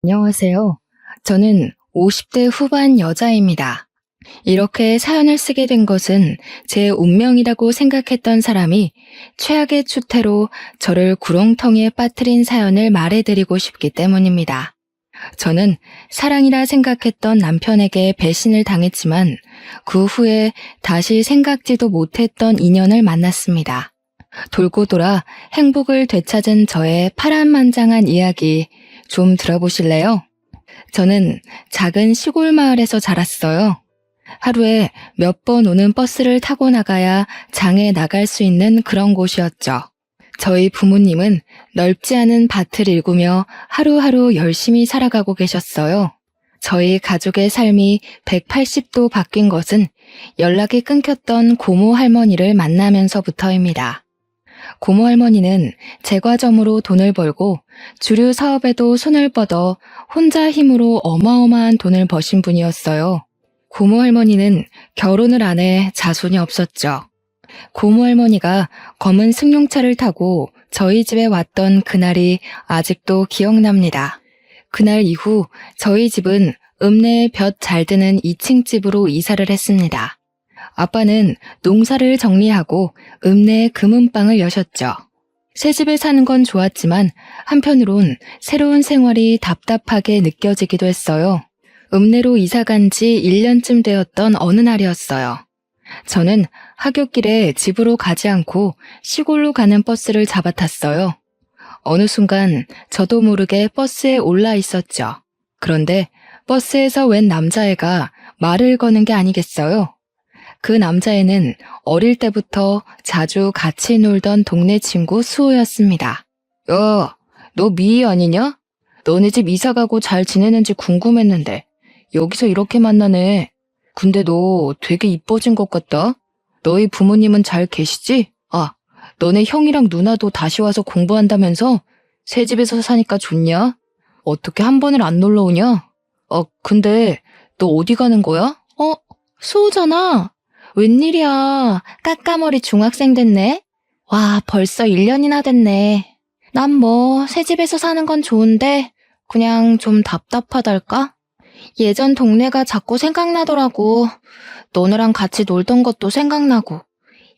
안녕하세요. 저는 50대 후반 여자입니다. 이렇게 사연을 쓰게 된 것은 제 운명이라고 생각했던 사람이 최악의 추태로 저를 구렁텅이에 빠뜨린 사연을 말해드리고 싶기 때문입니다. 저는 사랑이라 생각했던 남편에게 배신을 당했지만 그 후에 다시 생각지도 못했던 인연을 만났습니다. 돌고 돌아 행복을 되찾은 저의 파란만장한 이야기 좀 들어보실래요? 저는 작은 시골 마을에서 자랐어요. 하루에 몇 번 오는 버스를 타고 나가야 장에 나갈 수 있는 그런 곳이었죠. 저희 부모님은 넓지 않은 밭을 일구며 하루하루 열심히 살아가고 계셨어요. 저희 가족의 삶이 180도 바뀐 것은 연락이 끊겼던 고모 할머니를 만나면서부터입니다. 고모 할머니는 제과점으로 돈을 벌고 주류 사업에도 손을 뻗어 혼자 힘으로 어마어마한 돈을 버신 분이었어요. 고모 할머니는 결혼을 안 해 자손이 없었죠. 고모 할머니가 검은 승용차를 타고 저희 집에 왔던 그날이 아직도 기억납니다. 그날 이후 저희 집은 읍내에 볕 잘 드는 2층 집으로 이사를 했습니다. 아빠는 농사를 정리하고 읍내에 금은방을 여셨죠. 새 집에 사는 건 좋았지만 한편으론 새로운 생활이 답답하게 느껴지기도 했어요. 읍내로 이사 간 지 1년쯤 되었던 어느 날이었어요. 저는 하굣길에 집으로 가지 않고 시골로 가는 버스를 잡아탔어요. 어느 순간 저도 모르게 버스에 올라 있었죠. 그런데 버스에서 웬 남자애가 말을 거는 게 아니겠어요? 그 남자애는 어릴 때부터 자주 같이 놀던 동네 친구 수호였습니다. 야, 너 미희 아니냐? 너네 집 이사 가고 잘 지내는지 궁금했는데 여기서 이렇게 만나네. 근데 너 되게 이뻐진 것 같다. 너희 부모님은 잘 계시지? 아, 너네 형이랑 누나도 다시 와서 공부한다면서? 새 집에서 사니까 좋냐? 어떻게 한 번을 안 놀러 오냐? 근데 너 어디 가는 거야? 수호잖아. 웬일이야. 까까머리 중학생 됐네. 와, 벌써 1년이나 됐네. 난 뭐 새 집에서 사는 건 좋은데 그냥 좀 답답하달까? 예전 동네가 자꾸 생각나더라고. 너네랑 같이 놀던 것도 생각나고.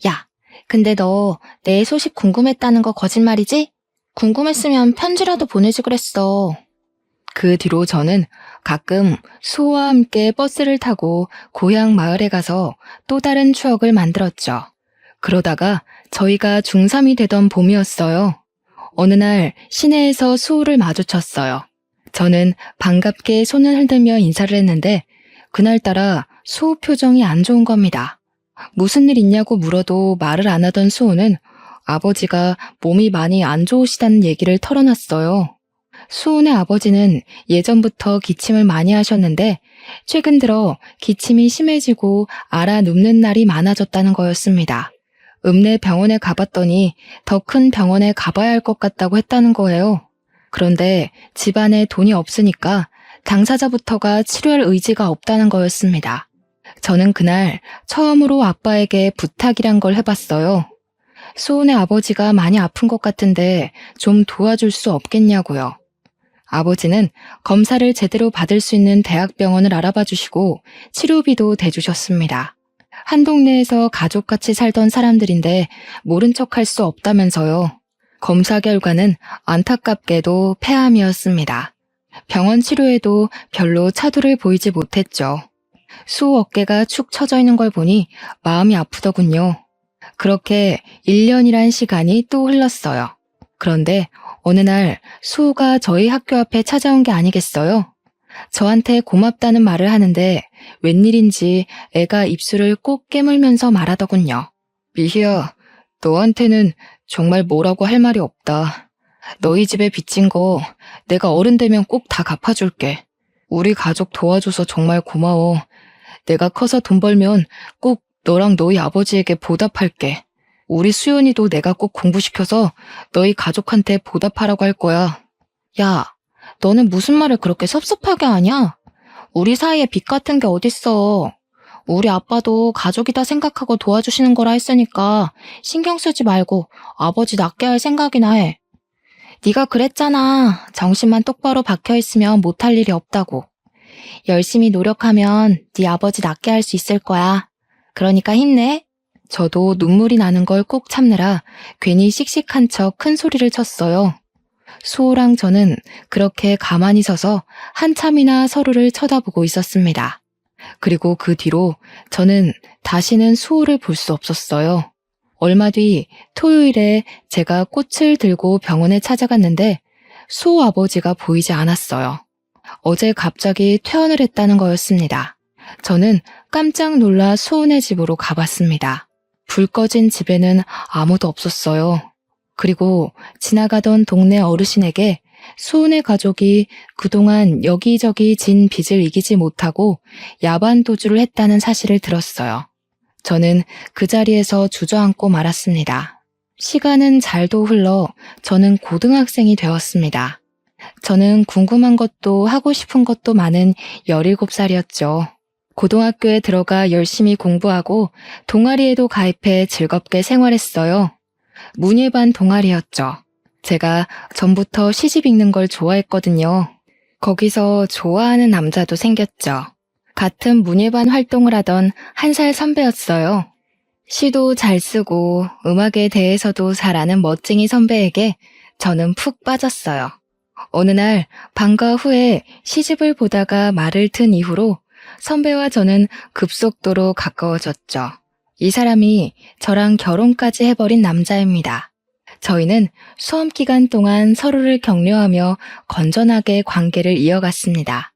야, 근데 너 내 소식 궁금했다는 거 거짓말이지? 궁금했으면 편지라도 보내지 그랬어. 그 뒤로 저는 가끔 수호와 함께 버스를 타고 고향 마을에 가서 또 다른 추억을 만들었죠. 그러다가 저희가 중3이 되던 봄이었어요. 어느 날 시내에서 수호를 마주쳤어요. 저는 반갑게 손을 흔들며 인사를 했는데 그날따라 수호 표정이 안 좋은 겁니다. 무슨 일 있냐고 물어도 말을 안 하던 수호는 아버지가 몸이 많이 안 좋으시다는 얘기를 털어놨어요. 수호네 아버지는 예전부터 기침을 많이 하셨는데 최근 들어 기침이 심해지고 앓아 눕는 날이 많아졌다는 거였습니다. 읍내 병원에 가봤더니 더 큰 병원에 가봐야 할 것 같다고 했다는 거예요. 그런데 집안에 돈이 없으니까 당사자부터가 치료할 의지가 없다는 거였습니다. 저는 그날 처음으로 아빠에게 부탁이란 걸 해봤어요. 수호네 아버지가 많이 아픈 것 같은데 좀 도와줄 수 없겠냐고요. 아버지는 검사를 제대로 받을 수 있는 대학병원을 알아봐 주시고 치료비도 대주셨습니다. 한 동네에서 가족같이 살던 사람들인데 모른 척할 수 없다면서요. 검사 결과는 안타깝게도 폐암이었습니다. 병원 치료에도 별로 차도를 보이지 못했죠. 수호 어깨가 축 처져 있는 걸 보니 마음이 아프더군요. 그렇게 1년이란 시간이 또 흘렀어요. 그런데 어느 날 수호가 저희 학교 앞에 찾아온 게 아니겠어요? 저한테 고맙다는 말을 하는데 웬일인지 애가 입술을 꼭 깨물면서 말하더군요. 미희야, 너한테는 정말 뭐라고 할 말이 없다. 너희 집에 빚진 거 내가 어른 되면 꼭 다 갚아줄게. 우리 가족 도와줘서 정말 고마워. 내가 커서 돈 벌면 꼭 너랑 너희 아버지에게 보답할게. 우리 수연이도 내가 꼭 공부시켜서 너희 가족한테 보답하라고 할 거야. 야, 너는 무슨 말을 그렇게 섭섭하게 하냐? 우리 사이에 빚 같은 게 어딨어. 우리 아빠도 가족이다 생각하고 도와주시는 거라 했으니까 신경 쓰지 말고 아버지 낫게 할 생각이나 해. 네가 그랬잖아. 정신만 똑바로 박혀있으면 못할 일이 없다고. 열심히 노력하면 네 아버지 낫게 할 수 있을 거야. 그러니까 힘내. 저도 눈물이 나는 걸 꾹 참느라 괜히 씩씩한 척 큰 소리를 쳤어요. 수호랑 저는 그렇게 가만히 서서 한참이나 서로를 쳐다보고 있었습니다. 그리고 그 뒤로 저는 다시는 수호를 볼 수 없었어요. 얼마 뒤 토요일에 제가 꽃을 들고 병원에 찾아갔는데 수호 아버지가 보이지 않았어요. 어제 갑자기 퇴원을 했다는 거였습니다. 저는 깜짝 놀라 수호네 집으로 가봤습니다. 불 꺼진 집에는 아무도 없었어요. 그리고 지나가던 동네 어르신에게 수호네 가족이 그동안 여기저기 진 빚을 이기지 못하고 야반 도주를 했다는 사실을 들었어요. 저는 그 자리에서 주저앉고 말았습니다. 시간은 잘도 흘러 저는 고등학생이 되었습니다. 저는 궁금한 것도 하고 싶은 것도 많은 17살이었죠. 고등학교에 들어가 열심히 공부하고 동아리에도 가입해 즐겁게 생활했어요. 문예반 동아리였죠. 제가 전부터 시집 읽는 걸 좋아했거든요. 거기서 좋아하는 남자도 생겼죠. 같은 문예반 활동을 하던 1살 선배였어요. 시도 잘 쓰고 음악에 대해서도 잘 아는 멋쟁이 선배에게 저는 푹 빠졌어요. 어느 날 방과 후에 시집을 보다가 말을 튼 이후로 선배와 저는 급속도로 가까워졌죠. 이 사람이 저랑 결혼까지 해버린 남자입니다. 저희는 수험 기간 동안 서로를 격려하며 건전하게 관계를 이어갔습니다.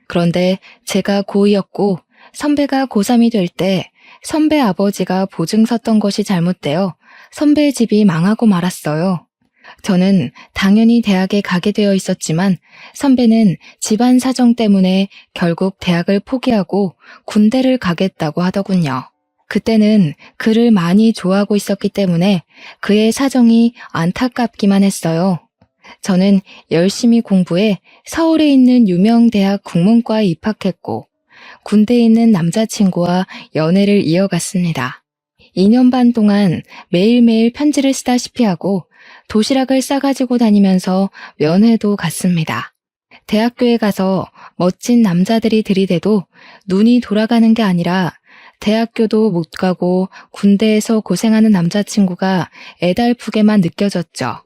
그런데 제가 고2였고 선배가 고3이 될 때 선배 아버지가 보증 섰던 것이 잘못되어 선배 집이 망하고 말았어요. 저는 당연히 대학에 가게 되어 있었지만 선배는 집안 사정 때문에 결국 대학을 포기하고 군대를 가겠다고 하더군요. 그때는 그를 많이 좋아하고 있었기 때문에 그의 사정이 안타깝기만 했어요. 저는 열심히 공부해 서울에 있는 유명 대학 국문과에 입학했고 군대에 있는 남자친구와 연애를 이어갔습니다. 2년 반 동안 매일매일 편지를 쓰다시피 하고 도시락을 싸가지고 다니면서 면회도 갔습니다. 대학교에 가서 멋진 남자들이 들이대도 눈이 돌아가는 게 아니라 대학교도 못 가고 군대에서 고생하는 남자친구가 애달프게만 느껴졌죠.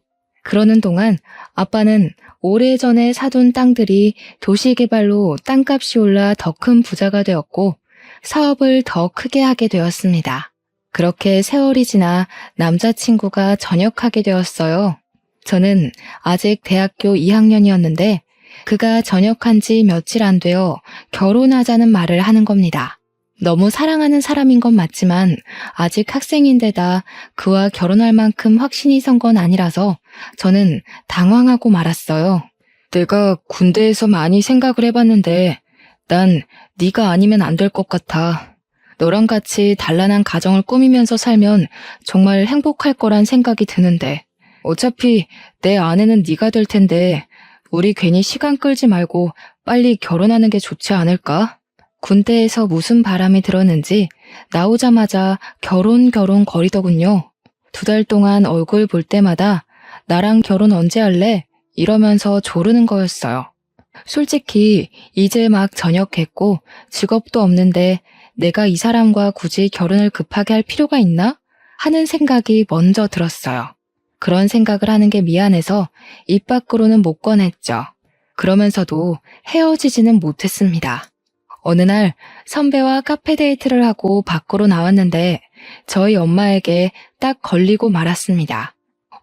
그러는 동안 아빠는 오래전에 사둔 땅들이 도시개발로 땅값이 올라 더 큰 부자가 되었고 사업을 더 크게 하게 되었습니다. 그렇게 세월이 지나 남자친구가 전역하게 되었어요. 저는 아직 대학교 2학년이었는데 그가 전역한 지 며칠 안 되어 결혼하자는 말을 하는 겁니다. 너무 사랑하는 사람인 건 맞지만 아직 학생인데다 그와 결혼할 만큼 확신이 선 건 아니라서 저는 당황하고 말았어요. 내가 군대에서 많이 생각을 해봤는데 난 네가 아니면 안 될 것 같아. 너랑 같이 단란한 가정을 꾸미면서 살면 정말 행복할 거란 생각이 드는데 어차피 내 아내는 네가 될 텐데 우리 괜히 시간 끌지 말고 빨리 결혼하는 게 좋지 않을까? 군대에서 무슨 바람이 들었는지 나오자마자 결혼 거리더군요. 2달 동안 얼굴 볼 때마다 나랑 결혼 언제 할래? 이러면서 조르는 거였어요. 솔직히 이제 막 전역했고 직업도 없는데 내가 이 사람과 굳이 결혼을 급하게 할 필요가 있나? 하는 생각이 먼저 들었어요. 그런 생각을 하는 게 미안해서 입 밖으로는 못 꺼냈죠. 그러면서도 헤어지지는 못했습니다. 어느 날 선배와 카페 데이트를 하고 밖으로 나왔는데 저희 엄마에게 딱 걸리고 말았습니다.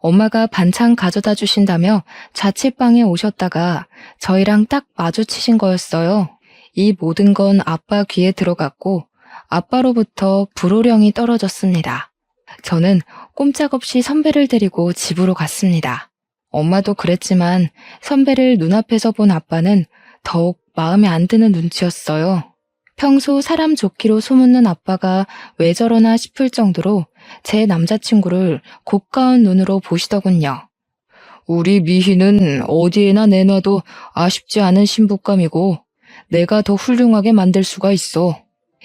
엄마가 반찬 가져다 주신다며 자취방에 오셨다가 저희랑 딱 마주치신 거였어요. 이 모든 건 아빠 귀에 들어갔고 아빠로부터 불호령이 떨어졌습니다. 저는 꼼짝없이 선배를 데리고 집으로 갔습니다. 엄마도 그랬지만 선배를 눈앞에서 본 아빠는 더욱 마음에 안 드는 눈치였어요. 평소 사람 좋기로 소문난 아빠가 왜 저러나 싶을 정도로 제 남자친구를 고가운 눈으로 보시더군요. 우리 미희는 어디에나 내놔도 아쉽지 않은 신부감이고 내가 더 훌륭하게 만들 수가 있어.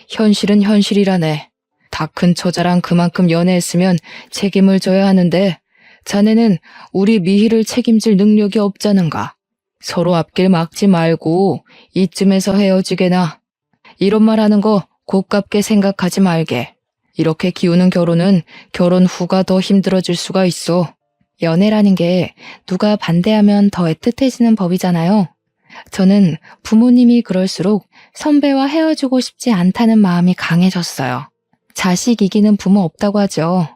현실은 현실이라네. 다 큰 처자랑 그만큼 연애했으면 책임을 져야 하는데 자네는 우리 미희를 책임질 능력이 없자는가. 서로 앞길 막지 말고 이쯤에서 헤어지게나. 이런 말 하는 거 고깝게 생각하지 말게. 이렇게 기우는 결혼은 결혼 후가 더 힘들어질 수가 있어. 연애라는 게 누가 반대하면 더 애틋해지는 법이잖아요. 저는 부모님이 그럴수록 선배와 헤어지고 싶지 않다는 마음이 강해졌어요. 자식 이기는 부모 없다고 하죠.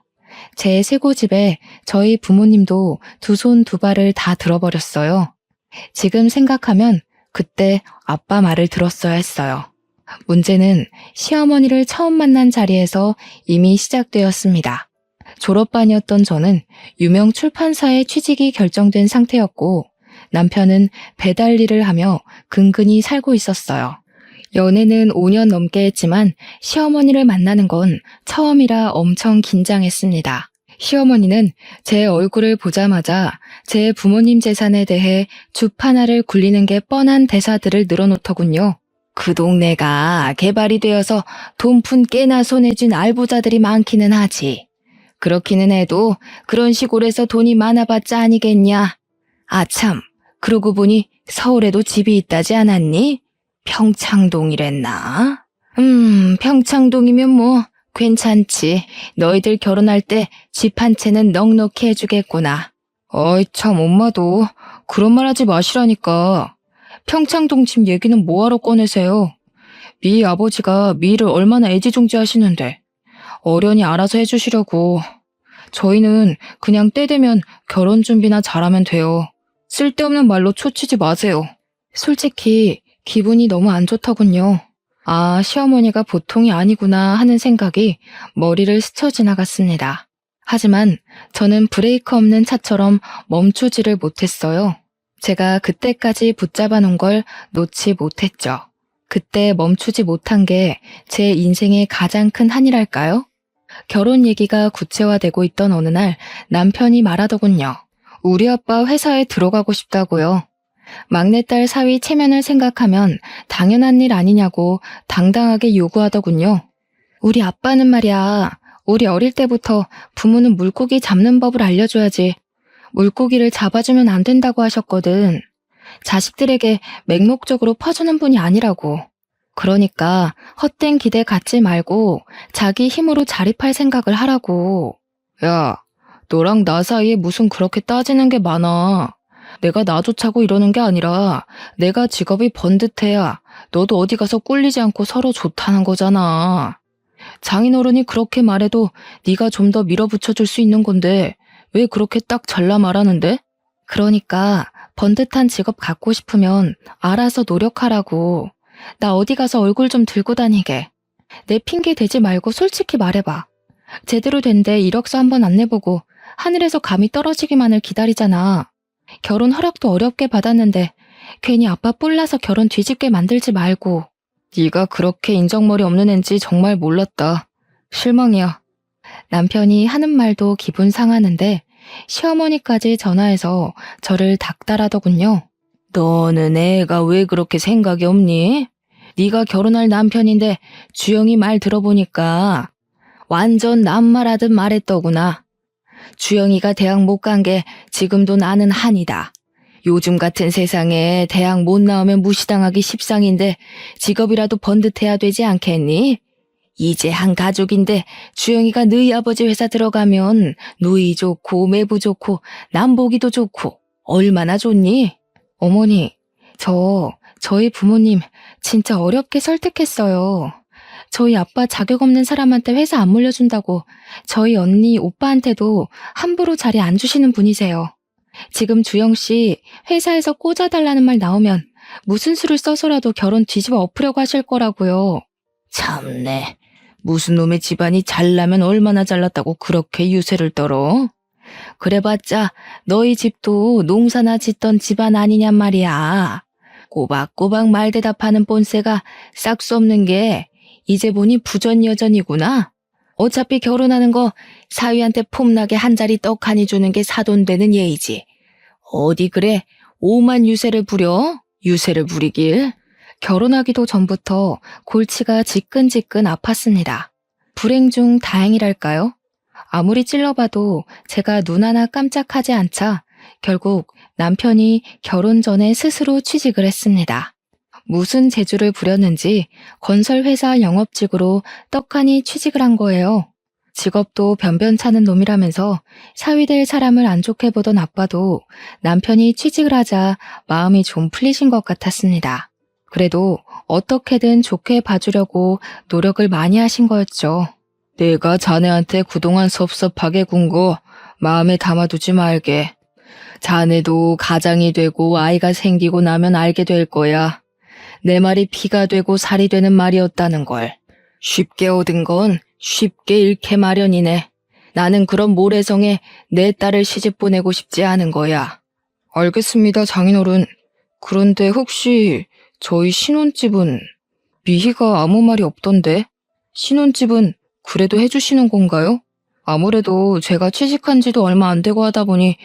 제 쇄고집에 저희 부모님도 두 손 두 발을 다 들어버렸어요. 지금 생각하면 그때 아빠 말을 들었어야 했어요. 문제는 시어머니를 처음 만난 자리에서 이미 시작되었습니다. 졸업반이었던 저는 유명 출판사에 취직이 결정된 상태였고 남편은 배달 일을 하며 근근히 살고 있었어요. 연애는 5년 넘게 했지만 시어머니를 만나는 건 처음이라 엄청 긴장했습니다. 시어머니는 제 얼굴을 보자마자 제 부모님 재산에 대해 주파나를 굴리는 게 뻔한 대사들을 늘어놓더군요. 그 동네가 개발이 되어서 돈푼 깨나 손에 쥔 알부자들이 많기는 하지. 그렇기는 해도 그런 시골에서 돈이 많아봤자 아니겠냐. 아참, 그러고 보니 서울에도 집이 있다지 않았니? 평창동이랬나? 평창동이면 뭐 괜찮지. 너희들 결혼할 때 집 한 채는 넉넉히 해주겠구나. 어이 참 엄마도 그런 말 하지 마시라니까. 평창동 집 얘기는 뭐하러 꺼내세요? 미희 아버지가 미희를 얼마나 애지중지하시는데 어련히 알아서 해주시려고. 저희는 그냥 때 되면 결혼 준비나 잘하면 돼요. 쓸데없는 말로 초치지 마세요. 솔직히 기분이 너무 안 좋더군요. 아, 시어머니가 보통이 아니구나 하는 생각이 머리를 스쳐 지나갔습니다. 하지만 저는 브레이크 없는 차처럼 멈추지를 못했어요. 제가 그때까지 붙잡아 놓은 걸 놓지 못했죠. 그때 멈추지 못한 게 제 인생의 가장 큰 한이랄까요? 결혼 얘기가 구체화되고 있던 어느 날 남편이 말하더군요. 우리 아빠 회사에 들어가고 싶다고요. 막내딸 사위 체면을 생각하면 당연한 일 아니냐고 당당하게 요구하더군요. 우리 아빠는 말이야, 우리 어릴 때부터 부모는 물고기 잡는 법을 알려줘야지 물고기를 잡아주면 안 된다고 하셨거든. 자식들에게 맹목적으로 퍼주는 분이 아니라고. 그러니까 헛된 기대 갖지 말고 자기 힘으로 자립할 생각을 하라고. 야, 너랑 나 사이에 무슨 그렇게 따지는 게 많아. 내가 나 좋자고 이러는 게 아니라 내가 직업이 번듯해야 너도 어디 가서 꿀리지 않고 서로 좋다는 거잖아. 장인어른이 그렇게 말해도 네가 좀 더 밀어붙여줄 수 있는 건데 왜 그렇게 딱 잘라 말하는데? 그러니까 번듯한 직업 갖고 싶으면 알아서 노력하라고. 나 어디 가서 얼굴 좀 들고 다니게. 내 핑계 대지 말고 솔직히 말해봐. 제대로 된데 이력서 한번 안 내보고 하늘에서 감이 떨어지기만을 기다리잖아. 결혼 허락도 어렵게 받았는데 괜히 아빠 뿔나서 결혼 뒤집게 만들지 말고. 네가 그렇게 인정머리 없는 앤지 정말 몰랐다. 실망이야. 남편이 하는 말도 기분 상하는데 시어머니까지 전화해서 저를 닥달하더군요. 너는 애가 왜 그렇게 생각이 없니? 네가 결혼할 남편인데 주영이 말 들어보니까 완전 남말하듯 말했더구나. 주영이가 대학 못 간 게 지금도 나는 한이다. 요즘 같은 세상에 대학 못 나오면 무시당하기 십상인데 직업이라도 번듯해야 되지 않겠니? 이제 한 가족인데 주영이가 너희 아버지 회사 들어가면 누이 좋고 매부 좋고 남보기도 좋고 얼마나 좋니? 어머니, 저희 부모님 진짜 어렵게 설득했어요. 저희 아빠 자격 없는 사람한테 회사 안 물려준다고 저희 언니, 오빠한테도 함부로 자리 안 주시는 분이세요. 지금 주영 씨 회사에서 꽂아달라는 말 나오면 무슨 수를 써서라도 결혼 뒤집어 엎으려고 하실 거라고요. 참네. 무슨 놈의 집안이 잘나면 얼마나 잘났다고 그렇게 유세를 떨어? 그래봤자 너희 집도 농사나 짓던 집안 아니냔 말이야. 꼬박꼬박 말대답하는 본세가 싹수 없는 게 이제 보니 부전여전이구나. 어차피 결혼하는 거 사위한테 폼나게 한 자리 떡 하니 주는 게 사돈되는 예의지. 어디 그래 오만 유세를 부려? 유세를 부리길. 결혼하기도 전부터 골치가 지끈지끈 아팠습니다. 불행 중 다행이랄까요? 아무리 찔러봐도 제가 눈 하나 깜짝하지 않자 결국 남편이 결혼 전에 스스로 취직을 했습니다. 무슨 재주를 부렸는지 건설회사 영업직으로 떡하니 취직을 한 거예요. 직업도 변변찮은 놈이라면서 사위될 사람을 안 좋게 보던 아빠도 남편이 취직을 하자 마음이 좀 풀리신 것 같았습니다. 그래도 어떻게든 좋게 봐주려고 노력을 많이 하신 거였죠. 내가 자네한테 그동안 섭섭하게 군 거 마음에 담아두지 말게. 자네도 가장이 되고 아이가 생기고 나면 알게 될 거야. 내 말이 피가 되고 살이 되는 말이었다는 걸. 쉽게 얻은 건 쉽게 잃게 마련이네. 나는 그런 모래성에 내 딸을 시집 보내고 싶지 않은 거야. 알겠습니다, 장인어른. 그런데 혹시 저희 신혼집은 미희가 아무 말이 없던데? 신혼집은 그래도 해주시는 건가요? 아무래도 제가 취직한 지도 얼마 안 되고 하다 보니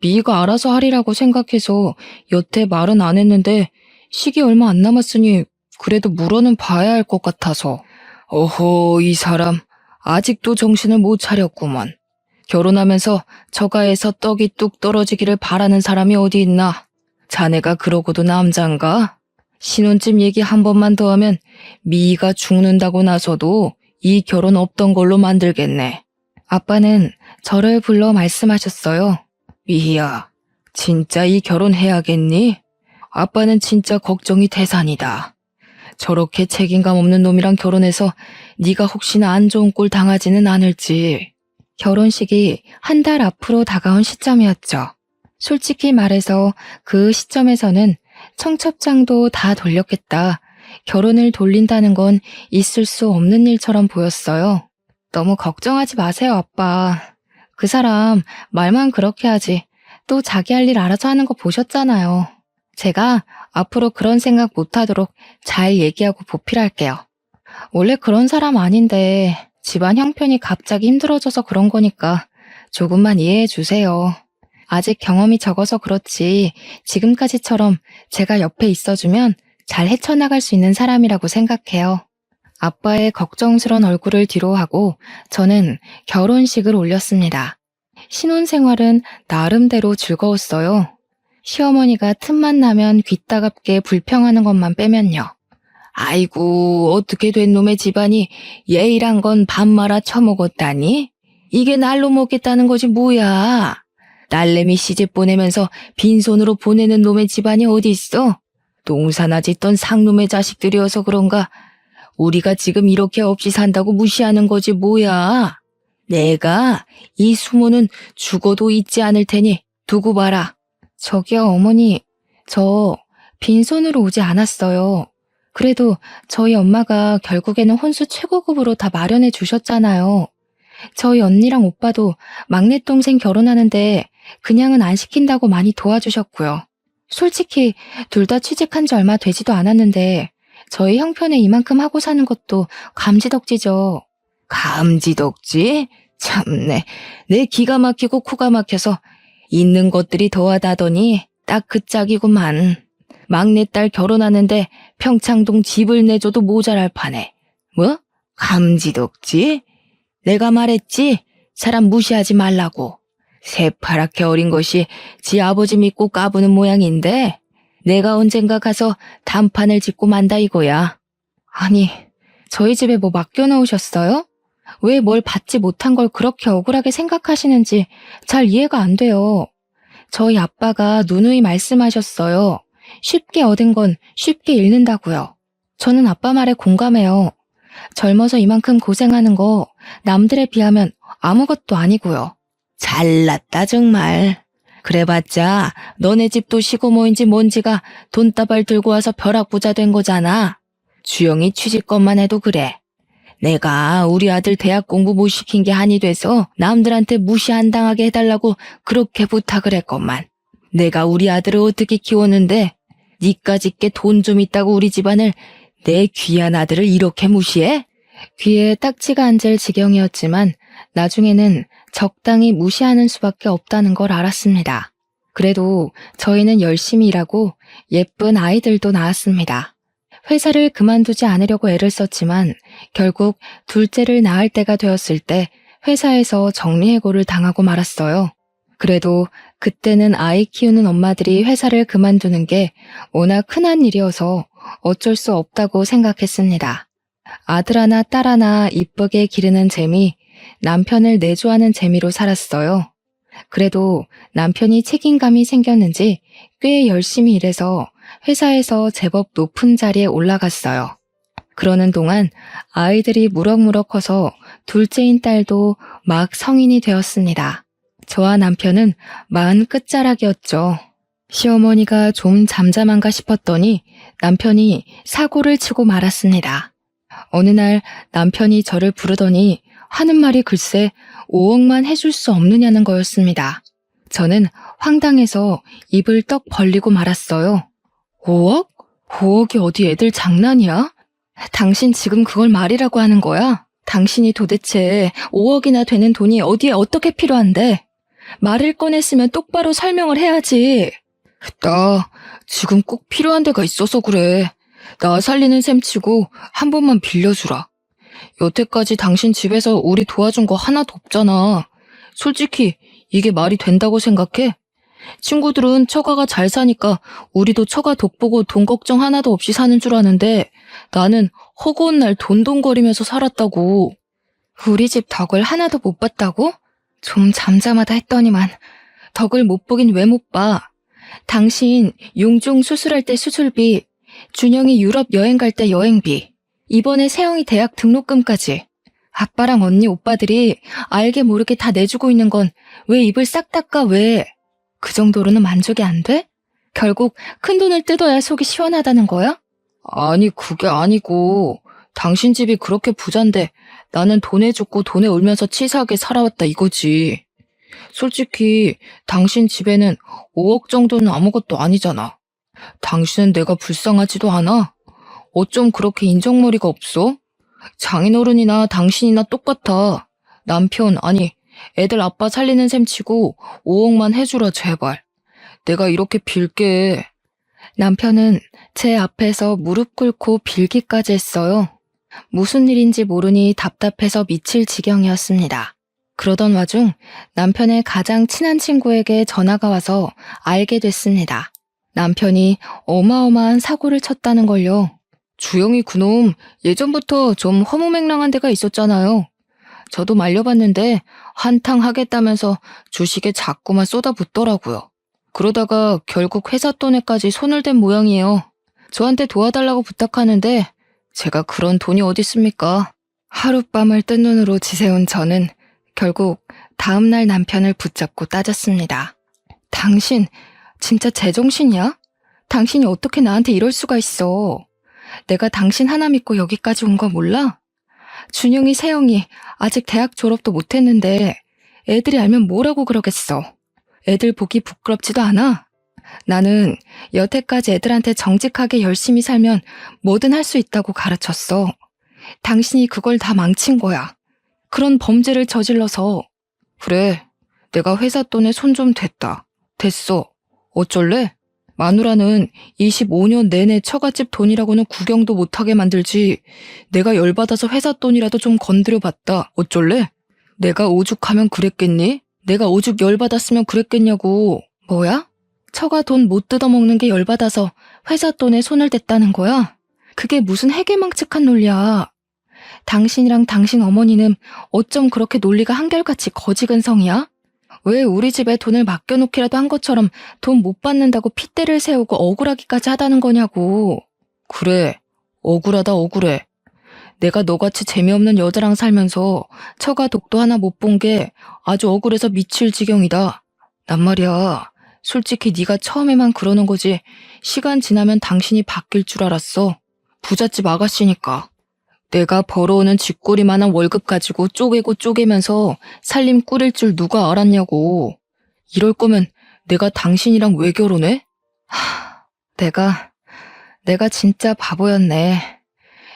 미희가 알아서 하리라고 생각해서 여태 말은 안 했는데 시기 얼마 안 남았으니 그래도 물어는 봐야 할 것 같아서. 어허, 이 사람 아직도 정신을 못 차렸구먼. 결혼하면서 처가에서 떡이 뚝 떨어지기를 바라는 사람이 어디 있나? 자네가 그러고도 남잔가? 신혼집 얘기 한 번만 더 하면 미희가 죽는다고 나서도 이 결혼 없던 걸로 만들겠네. 아빠는 저를 불러 말씀하셨어요. 미희야, 진짜 이 결혼 해야겠니? 아빠는 진짜 걱정이 태산이다. 저렇게 책임감 없는 놈이랑 결혼해서 네가 혹시나 안 좋은 꼴 당하지는 않을지. 결혼식이 한 달 앞으로 다가온 시점이었죠. 솔직히 말해서 그 시점에서는 청첩장도 다 돌렸겠다. 결혼을 돌린다는 건 있을 수 없는 일처럼 보였어요. 너무 걱정하지 마세요, 아빠. 그 사람 말만 그렇게 하지. 또 자기 할 일 알아서 하는 거 보셨잖아요. 제가 앞으로 그런 생각 못하도록 잘 얘기하고 보필할게요. 원래 그런 사람 아닌데 집안 형편이 갑자기 힘들어져서 그런 거니까 조금만 이해해 주세요. 아직 경험이 적어서 그렇지 지금까지처럼 제가 옆에 있어주면 잘 헤쳐나갈 수 있는 사람이라고 생각해요. 아빠의 걱정스런 얼굴을 뒤로하고 저는 결혼식을 올렸습니다. 신혼생활은 나름대로 즐거웠어요. 시어머니가 틈만 나면 귀따갑게 불평하는 것만 빼면요. 아이고, 어떻게 된 놈의 집안이 예의란 건 밥 말아 처먹었다니? 이게 날로 먹겠다는 거지 뭐야? 딸내미 시집 보내면서 빈손으로 보내는 놈의 집안이 어디 있어? 농사나 짓던 상놈의 자식들이어서 그런가 우리가 지금 이렇게 없이 산다고 무시하는 거지 뭐야? 내가 이 수모는 죽어도 잊지 않을 테니 두고 봐라. 저기요, 어머니. 저 빈손으로 오지 않았어요. 그래도 저희 엄마가 결국에는 혼수 최고급으로 다 마련해 주셨잖아요. 저희 언니랑 오빠도 막내 동생 결혼하는데 그냥은 안 시킨다고 많이 도와주셨고요. 솔직히 둘 다 취직한 지 얼마 되지도 않았는데 저희 형편에 이만큼 하고 사는 것도 감지덕지죠. 감지덕지? 참네. 내 기가 막히고 코가 막혀서 있는 것들이 더하다더니 딱 그 짝이구만. 막내딸 결혼하는데 평창동 집을 내줘도 모자랄 판에. 뭐? 감지덕지? 내가 말했지? 사람 무시하지 말라고. 새파랗게 어린 것이 지 아버지 믿고 까부는 모양인데 내가 언젠가 가서 단판을 짓고 만다 이거야. 아니, 저희 집에 뭐 맡겨놓으셨어요? 왜 뭘 받지 못한 걸 그렇게 억울하게 생각하시는지 잘 이해가 안 돼요. 저희 아빠가 누누이 말씀하셨어요. 쉽게 얻은 건 쉽게 잃는다고요. 저는 아빠 말에 공감해요. 젊어서 이만큼 고생하는 거 남들에 비하면 아무것도 아니고요. 잘났다 정말. 그래봤자 너네 집도 시고모인지 뭔지가 돈다발 들고 와서 벼락부자 된 거잖아. 주영이 취직것만 해도 그래. 내가 우리 아들 대학 공부 못 시킨 게 한이 돼서 남들한테 무시 안 당하게 해달라고 그렇게 부탁을 했건만. 내가 우리 아들을 어떻게 키웠는데 니까짓게 돈 좀 있다고 우리 집안을 내 귀한 아들을 이렇게 무시해? 귀에 딱지가 앉을 지경이었지만 나중에는 적당히 무시하는 수밖에 없다는 걸 알았습니다. 그래도 저희는 열심히 일하고 예쁜 아이들도 낳았습니다. 회사를 그만두지 않으려고 애를 썼지만 결국 둘째를 낳을 때가 되었을 때 회사에서 정리해고를 당하고 말았어요. 그래도 그때는 아이 키우는 엄마들이 회사를 그만두는 게 워낙 흔한 일이어서 어쩔 수 없다고 생각했습니다. 아들 하나 딸 하나 이쁘게 기르는 재미, 남편을 내조하는 재미로 살았어요. 그래도 남편이 책임감이 생겼는지 꽤 열심히 일해서 회사에서 제법 높은 자리에 올라갔어요. 그러는 동안 아이들이 무럭무럭 커서 둘째인 딸도 막 성인이 되었습니다. 저와 남편은 40 끝자락이었죠. 시어머니가 좀 잠잠한가 싶었더니 남편이 사고를 치고 말았습니다. 어느 날 남편이 저를 부르더니 하는 말이 글쎄 5억만 해줄 수 없느냐는 거였습니다. 저는 황당해서 입을 떡 벌리고 말았어요. 5억? 5억이 어디 애들 장난이야? 당신 지금 그걸 말이라고 하는 거야? 당신이 도대체 5억이나 되는 돈이 어디에 어떻게 필요한데? 말을 꺼냈으면 똑바로 설명을 해야지. 나 지금 꼭 필요한 데가 있어서 그래. 나 살리는 셈 치고 한 번만 빌려주라. 여태까지 당신 집에서 우리 도와준 거 하나도 없잖아. 솔직히 이게 말이 된다고 생각해? 친구들은 처가가 잘 사니까 우리도 처가 덕보고 돈 걱정 하나도 없이 사는 줄 아는데 나는 허구한 날 돈돈거리면서 살았다고. 우리 집 덕을 하나도 못 봤다고? 좀 잠잠하다 했더니만 덕을 못 보긴 왜 못 봐. 당신 용종 수술할 때 수술비, 준영이 유럽 여행 갈 때 여행비, 이번에 세영이 대학 등록금까지 아빠랑 언니 오빠들이 알게 모르게 다 내주고 있는 건 왜 입을 싹 닦아 왜? 그 정도로는 만족이 안 돼? 결국 큰돈을 뜯어야 속이 시원하다는 거야? 아니 그게 아니고 당신 집이 그렇게 부잔데 나는 돈에 죽고 돈에 울면서 치사하게 살아왔다 이거지. 솔직히 당신 집에는 5억 정도는 아무것도 아니잖아. 당신은 내가 불쌍하지도 않아? 어쩜 그렇게 인정머리가 없어? 장인어른이나 당신이나 똑같아. 남편, 아니 애들 아빠 살리는 셈 치고 5억만 해주라 제발. 내가 이렇게 빌게. 남편은 제 앞에서 무릎 꿇고 빌기까지 했어요. 무슨 일인지 모르니 답답해서 미칠 지경이었습니다. 그러던 와중 남편의 가장 친한 친구에게 전화가 와서 알게 됐습니다. 남편이 어마어마한 사고를 쳤다는 걸요. 주영이 그놈 예전부터 좀 허무맹랑한 데가 있었잖아요. 저도 말려봤는데 한탕 하겠다면서 주식에 자꾸만 쏟아붓더라고요. 그러다가 결국 회사 돈에까지 손을 댄 모양이에요. 저한테 도와달라고 부탁하는데 제가 그런 돈이 어디 있습니까? 하룻밤을 뜬 눈으로 지새운 저는 결국 다음날 남편을 붙잡고 따졌습니다. 당신 진짜 제정신이야? 당신이 어떻게 나한테 이럴 수가 있어? 내가 당신 하나 믿고 여기까지 온 거 몰라? 준영이, 세영이 아직 대학 졸업도 못했는데 애들이 알면 뭐라고 그러겠어. 애들 보기 부끄럽지도 않아? 나는 여태까지 애들한테 정직하게 열심히 살면 뭐든 할 수 있다고 가르쳤어. 당신이 그걸 다 망친 거야. 그런 범죄를 저질러서. 그래, 내가 회사 돈에 손 좀 댔다. 됐어. 어쩔래? 마누라는 25년 내내 처갓집 돈이라고는 구경도 못하게 만들지. 내가 열받아서 회사 돈이라도 좀 건드려봤다. 어쩔래? 내가 오죽하면 그랬겠니? 내가 오죽 열받았으면 그랬겠냐고. 뭐야? 처가 돈 못 뜯어먹는 게 열받아서 회사 돈에 손을 댔다는 거야? 그게 무슨 해괴망측한 논리야. 당신이랑 당신 어머니는 어쩜 그렇게 논리가 한결같이 거지근성이야? 왜 우리 집에 돈을 맡겨놓기라도 한 것처럼 돈 못 받는다고 핏대를 세우고 억울하기까지 하다는 거냐고. 그래, 억울하다 억울해. 내가 너같이 재미없는 여자랑 살면서 처가 독도 하나 못 본 게 아주 억울해서 미칠 지경이다. 난 말이야, 솔직히 네가 처음에만 그러는 거지 시간 지나면 당신이 바뀔 줄 알았어. 부잣집 아가씨니까. 내가 벌어오는 쥐꼬리만한 월급 가지고 쪼개고 쪼개면서 살림 꾸릴 줄 누가 알았냐고. 이럴 거면 내가 당신이랑 왜 결혼해? 내가 진짜 바보였네.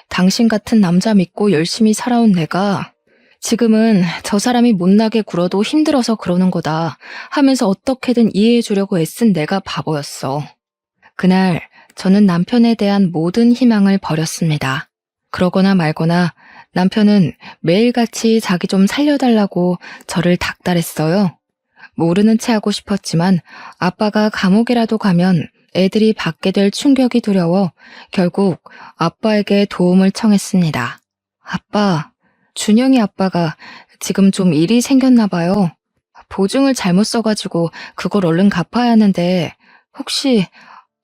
당신 같은 남자 믿고 열심히 살아온 내가 지금은 저 사람이 못나게 굴어도 힘들어서 그러는 거다 하면서 어떻게든 이해해 주려고 애쓴 내가 바보였어. 그날 저는 남편에 대한 모든 희망을 버렸습니다. 그러거나 말거나 남편은 매일같이 자기 좀 살려달라고 저를 닥달했어요. 모르는 체 하고 싶었지만 아빠가 감옥이라도 가면 애들이 받게 될 충격이 두려워 결국 아빠에게 도움을 청했습니다. 아빠, 준영이 아빠가 지금 좀 일이 생겼나 봐요. 보증을 잘못 써가지고 그걸 얼른 갚아야 하는데 혹시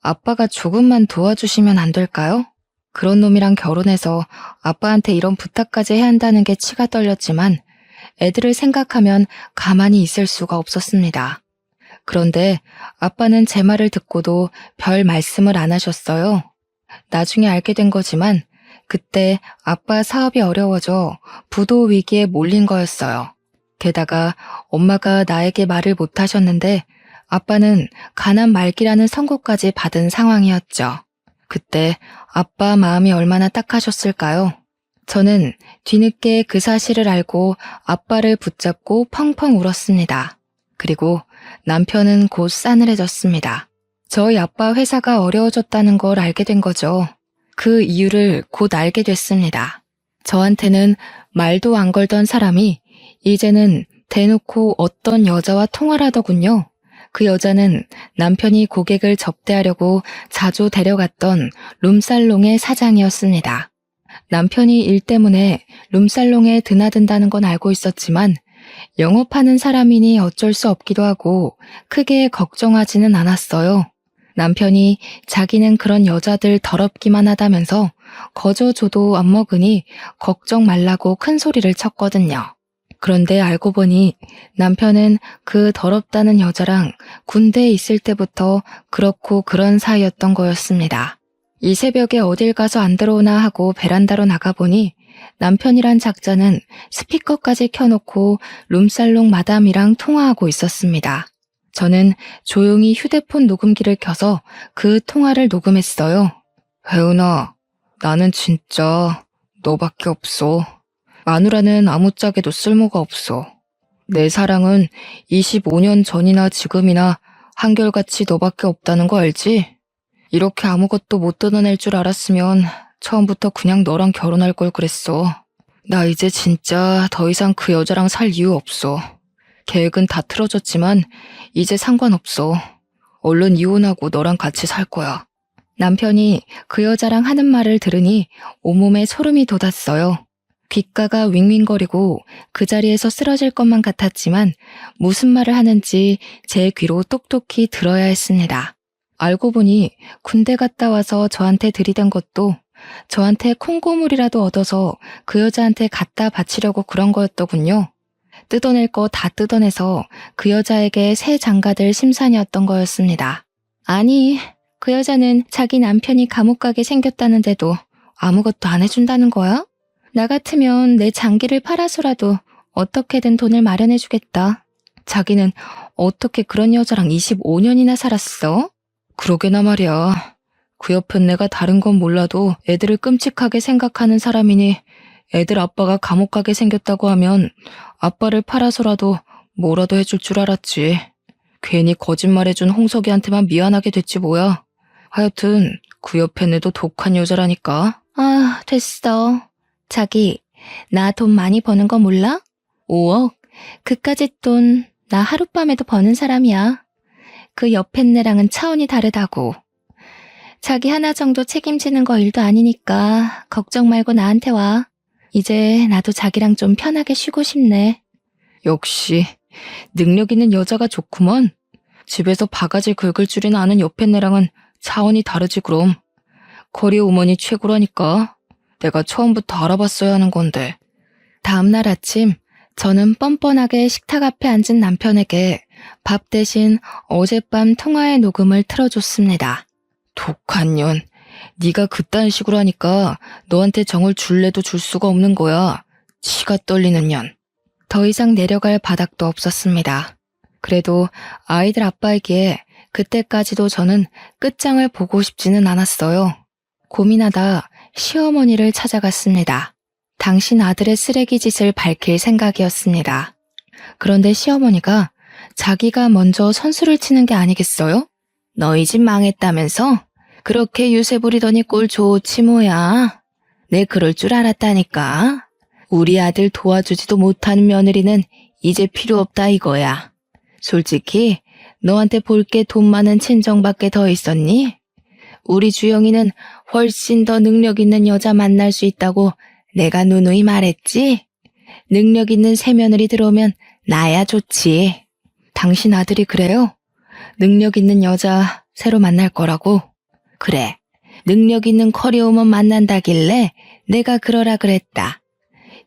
아빠가 조금만 도와주시면 안 될까요? 그런 놈이랑 결혼해서 아빠한테 이런 부탁까지 해야 한다는 게 치가 떨렸지만 애들을 생각하면 가만히 있을 수가 없었습니다. 그런데 아빠는 제 말을 듣고도 별 말씀을 안 하셨어요. 나중에 알게 된 거지만 그때 아빠 사업이 어려워져 부도 위기에 몰린 거였어요. 게다가 엄마가 나에게 말을 못 하셨는데 아빠는 가난 말기라는 선고까지 받은 상황이었죠. 그때 아빠 마음이 얼마나 딱하셨을까요? 저는 뒤늦게 그 사실을 알고 아빠를 붙잡고 펑펑 울었습니다. 그리고 남편은 곧 싸늘해졌습니다. 저희 아빠 회사가 어려워졌다는 걸 알게 된 거죠. 그 이유를 곧 알게 됐습니다. 저한테는 말도 안 걸던 사람이 이제는 대놓고 어떤 여자와 통화를 하더군요. 그 여자는 남편이 고객을 접대하려고 자주 데려갔던 룸살롱의 사장이었습니다. 남편이 일 때문에 룸살롱에 드나든다는 건 알고 있었지만 영업하는 사람이니 어쩔 수 없기도 하고 크게 걱정하지는 않았어요. 남편이 자기는 그런 여자들 더럽기만 하다면서 거저 줘도 안 먹으니 걱정 말라고 큰 소리를 쳤거든요. 그런데 알고 보니 남편은 그 더럽다는 여자랑 군대에 있을 때부터 그렇고 그런 사이였던 거였습니다. 이 새벽에 어딜 가서 안 들어오나 하고 베란다로 나가보니 남편이란 작자는 스피커까지 켜놓고 룸살롱 마담이랑 통화하고 있었습니다. 저는 조용히 휴대폰 녹음기를 켜서 그 통화를 녹음했어요. 혜은아, 나는 진짜 너밖에 없어. 마누라는 아무짝에도 쓸모가 없어. 내 사랑은 25년 전이나 지금이나 한결같이 너밖에 없다는 거 알지? 이렇게 아무것도 못 뜯어낼 줄 알았으면 처음부터 그냥 너랑 결혼할 걸 그랬어. 나 이제 진짜 더 이상 그 여자랑 살 이유 없어. 계획은 다 틀어졌지만 이제 상관없어. 얼른 이혼하고 너랑 같이 살 거야. 남편이 그 여자랑 하는 말을 들으니 온몸에 소름이 돋았어요. 귓가가 윙윙거리고 그 자리에서 쓰러질 것만 같았지만 무슨 말을 하는지 제 귀로 똑똑히 들어야 했습니다. 알고 보니 군대 갔다 와서 저한테 들이댄 것도 저한테 콩고물이라도 얻어서 그 여자한테 갖다 바치려고 그런 거였더군요. 뜯어낼 거 다 뜯어내서 그 여자에게 새 장가들 심산이었던 거였습니다. 아니, 그 여자는 자기 남편이 감옥 가게 생겼다는데도 아무것도 안 해준다는 거야? 나 같으면 내 장기를 팔아서라도 어떻게든 돈을 마련해주겠다. 자기는 어떻게 그런 여자랑 25년이나 살았어? 그러게나 말이야. 그 옆엔 내가 다른 건 몰라도 애들을 끔찍하게 생각하는 사람이니 애들 아빠가 감옥 가게 생겼다고 하면 아빠를 팔아서라도 뭐라도 해줄 줄 알았지. 괜히 거짓말해준 홍석이한테만 미안하게 됐지 뭐야. 하여튼 그 옆엔 애도 독한 여자라니까. 아, 됐어. 자기, 나 돈 많이 버는 거 몰라? 5억? 그까짓 돈 나 하룻밤에도 버는 사람이야. 그 옆엔 애랑은 차원이 다르다고. 자기 하나 정도 책임지는 거 일도 아니니까 걱정 말고 나한테 와. 이제 나도 자기랑 좀 편하게 쉬고 싶네. 역시 능력 있는 여자가 좋구먼. 집에서 바가지 긁을 줄이나 아는 옆엔 애랑은 차원이 다르지 그럼. 거리 우먼이 최고라니까. 내가 처음부터 알아봤어야 하는 건데. 다음날 아침 저는 뻔뻔하게 식탁 앞에 앉은 남편에게 밥 대신 어젯밤 통화의 녹음을 틀어줬습니다. 독한 년, 네가 그딴 식으로 하니까 너한테 정을 줄래도 줄 수가 없는 거야. 치가 떨리는 년. 더 이상 내려갈 바닥도 없었습니다. 그래도 아이들 아빠이기에 그때까지도 저는 끝장을 보고 싶지는 않았어요. 고민하다 시어머니를 찾아갔습니다. 당신 아들의 쓰레기 짓을 밝힐 생각이었습니다. 그런데 시어머니가 자기가 먼저 선수를 치는 게 아니겠어요? 너희 집 망했다면서? 그렇게 유세 부리더니 꼴 좋지 뭐야. 내 그럴 줄 알았다니까. 우리 아들 도와주지도 못하는 며느리는 이제 필요 없다 이거야. 솔직히 너한테 볼 게 돈 많은 친정밖에 더 있었니? 우리 주영이는 훨씬 더 능력 있는 여자 만날 수 있다고 내가 누누이 말했지? 능력 있는 새며느리 들어오면 나야 좋지. 당신 아들이 그래요? 능력 있는 여자 새로 만날 거라고? 그래. 능력 있는 커리어우먼 만난다길래 내가 그러라 그랬다.